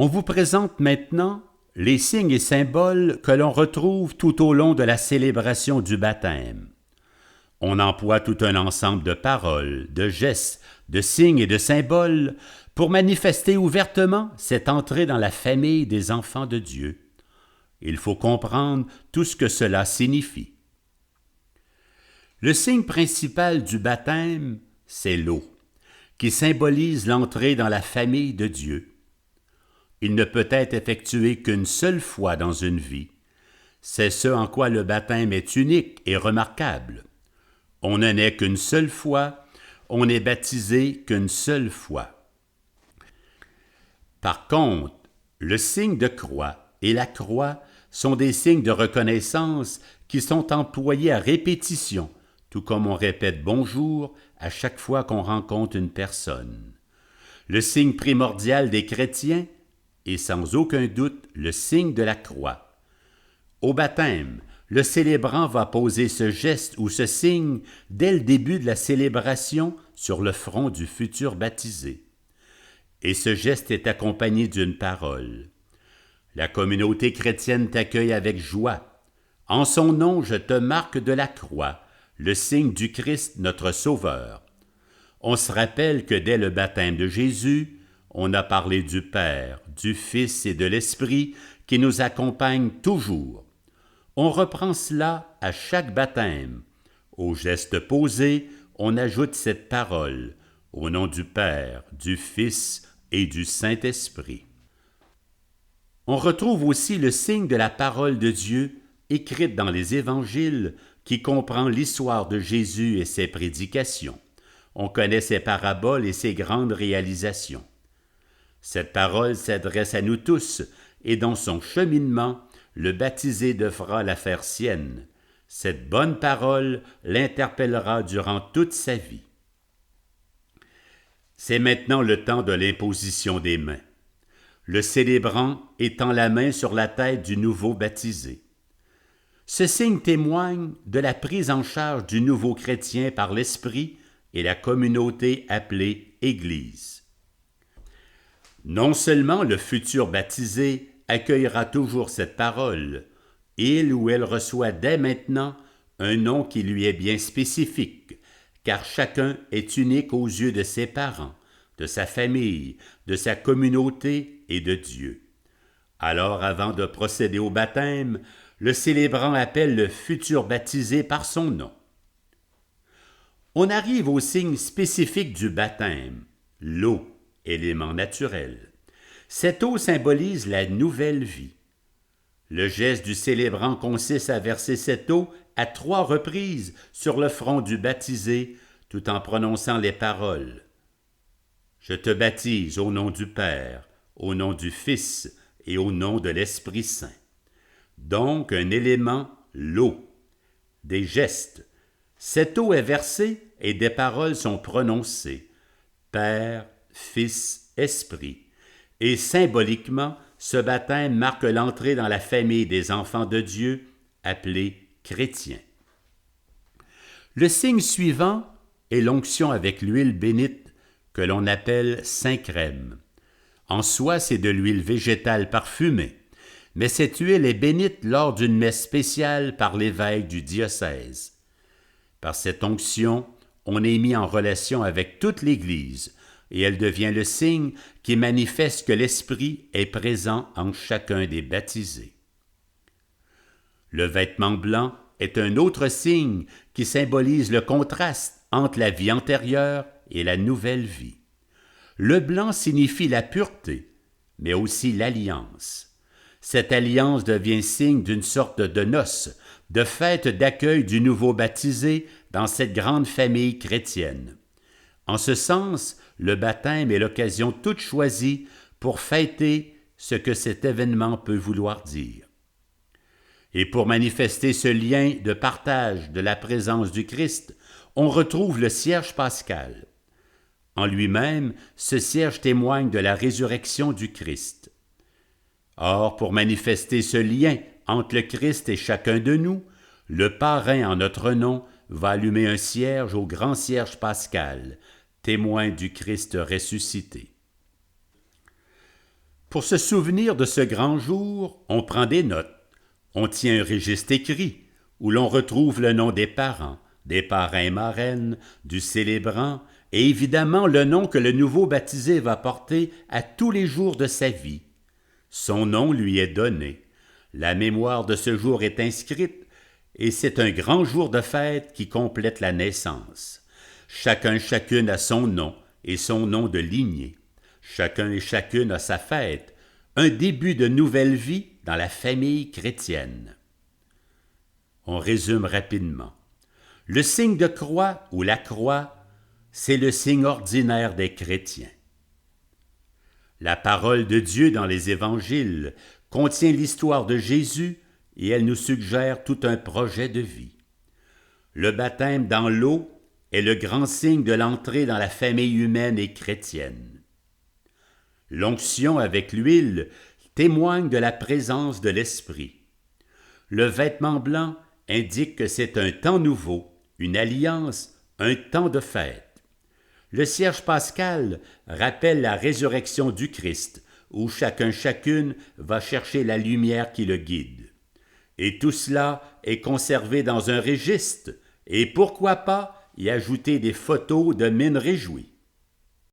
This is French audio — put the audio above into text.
On vous présente maintenant les signes et symboles que l'on retrouve tout au long de la célébration du baptême. On emploie tout un ensemble de paroles, de gestes, de signes et de symboles pour manifester ouvertement cette entrée dans la famille des enfants de Dieu. Il faut comprendre tout ce que cela signifie. Le signe principal du baptême, c'est l'eau, qui symbolise l'entrée dans la famille de Dieu. Il ne peut être effectué qu'une seule fois dans une vie. C'est ce en quoi le baptême est unique et remarquable. On ne naît qu'une seule fois, on n'est baptisé qu'une seule fois. Par contre, le signe de croix et la croix sont des signes de reconnaissance qui sont employés à répétition, tout comme on répète bonjour à chaque fois qu'on rencontre une personne. Le signe primordial des chrétiens est sans aucun doute le signe de la croix. Au baptême, le célébrant va poser ce geste ou ce signe dès le début de la célébration sur le front du futur baptisé. Et ce geste est accompagné d'une parole. La communauté chrétienne t'accueille avec joie. En son nom, je te marque de la croix, le signe du Christ, notre Sauveur. On se rappelle que dès le baptême de Jésus, on a parlé du Père, du Fils et de l'Esprit qui nous accompagnent toujours. On reprend cela à chaque baptême. Au geste posé, on ajoute cette parole, au nom du Père, du Fils et du Saint-Esprit. On retrouve aussi le signe de la parole de Dieu écrite dans les évangiles qui comprend l'histoire de Jésus et ses prédications. On connaît ses paraboles et ses grandes réalisations. Cette parole s'adresse à nous tous et dans son cheminement, le baptisé devra la faire sienne. Cette bonne parole l'interpellera durant toute sa vie. C'est maintenant le temps de l'imposition des mains. Le célébrant étend la main sur la tête du nouveau baptisé. Ce signe témoigne de la prise en charge du nouveau chrétien par l'Esprit et la communauté appelée Église. Non seulement le futur baptisé accueillera toujours cette parole, il ou elle reçoit dès maintenant un nom qui lui est bien spécifique, car chacun est unique aux yeux de ses parents, de sa famille, de sa communauté et de Dieu. Alors, avant de procéder au baptême, le célébrant appelle le futur baptisé par son nom. On arrive au signe spécifique du baptême, l'eau, élément naturel. Cette eau symbolise la nouvelle vie. Le geste du célébrant consiste à verser cette eau à 3 reprises sur le front du baptisé, tout en prononçant les paroles. Je te baptise au nom du Père, au nom du Fils et au nom de l'Esprit Saint. Donc un élément, l'eau. Des gestes. Cette eau est versée et des paroles sont prononcées. Père, Fils, Esprit. Et symboliquement, ce baptême marque l'entrée dans la famille des enfants de Dieu, appelés chrétiens. Le signe suivant est l'onction avec l'huile bénite que l'on appelle Saint-Crème. En soi, c'est de l'huile végétale parfumée, mais cette huile est bénite lors d'une messe spéciale par l'évêque du diocèse. Par cette onction, on est mis en relation avec toute l'Église, et elle devient le signe qui manifeste que l'Esprit est présent en chacun des baptisés. Le vêtement blanc est un autre signe qui symbolise le contraste entre la vie antérieure et la nouvelle vie. Le blanc signifie la pureté, mais aussi l'alliance. Cette alliance devient signe d'une sorte de noces, de fête d'accueil du nouveau baptisé dans cette grande famille chrétienne. En ce sens, le baptême est l'occasion toute choisie pour fêter ce que cet événement peut vouloir dire. Et pour manifester ce lien de partage de la présence du Christ, on retrouve le cierge pascal. En lui-même, ce cierge témoigne de la résurrection du Christ. Or, pour manifester ce lien entre le Christ et chacun de nous, le parrain en notre nom va allumer un cierge au grand cierge pascal, témoin du Christ ressuscité. Pour se souvenir de ce grand jour, on prend des notes, on tient un registre écrit où l'on retrouve le nom des parents, des parrains-marraines, du célébrant et évidemment le nom que le nouveau baptisé va porter à tous les jours de sa vie. Son nom lui est donné. La mémoire de ce jour est inscrite et c'est un grand jour de fête qui complète la naissance. Chacune a son nom et son nom de lignée. Chacun et chacune a sa fête, un début de nouvelle vie dans la famille chrétienne. On résume rapidement. Le signe de croix ou la croix, c'est le signe ordinaire des chrétiens. La parole de Dieu dans les évangiles contient l'histoire de Jésus et elle nous suggère tout un projet de vie. Le baptême dans l'eau est le grand signe de l'entrée dans la famille humaine et chrétienne. L'onction avec l'huile témoigne de la présence de l'Esprit. Le vêtement blanc indique que c'est un temps nouveau, une alliance, un temps de fête. Le cierge pascal rappelle la résurrection du Christ, où chacune va chercher la lumière qui le guide. Et tout cela est conservé dans un registre, et pourquoi pas y ajouter des photos de mines réjouies.